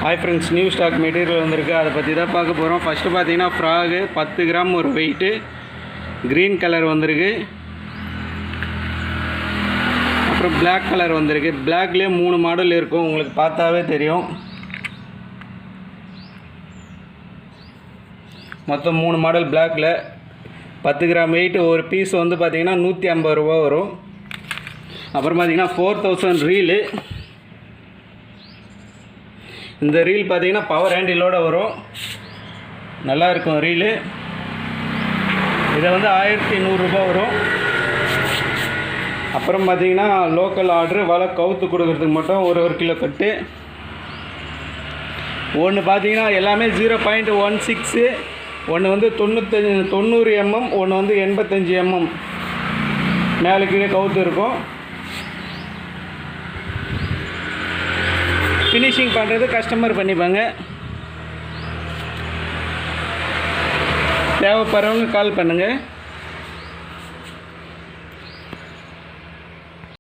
Hi friends, new stock material வந்திருக்கு. அதை பற்றி தான் பார்க்க போகிறோம். ஃபஸ்ட்டு பார்த்தீங்கன்னா ஃப்ராகு 10 கிராம் ஒரு வெயிட்டு, க்ரீன் கலர் வந்திருக்கு. அப்புறம் பிளாக் கலர் வந்திருக்கு. பிளாக்லேயே 3 மாடல் இருக்கும், உங்களுக்கு பார்த்தாவே தெரியும். மொத்தம் 3 மாடல் பிளாக்கில் 10 கிராம் வெயிட்டு. ஒரு பீஸ் வந்து பார்த்திங்கன்னா 150 ரூபா வரும். அப்புறம் பார்த்திங்கன்னா 4000 ரீலு. இந்த ரீல் பார்த்தீங்கன்னா பவர் ஹேண்டிலோடு வரும், நல்லாயிருக்கும் ரீலு. இதை வந்து 1100 ரூபா வரும். அப்புறம் பார்த்தீங்கன்னா லோக்கல் ஆர்டரு வலை கவுத்து கொடுக்குறதுக்கு மட்டும் ஒரு கிலோ கட்டு. ஒன்று பார்த்தீங்கன்னா எல்லாமே 0.16, ஒன்று வந்து 90 mm, ஒன்று வந்து 85 mm மேலே கீழே கவுத்து இருக்கும். ஃபினிஷிங் பண்ணுறது கஸ்டமர் பண்ணிப்பாங்க. தேவைப்படுறவங்க கால் பண்ணுங்கள்.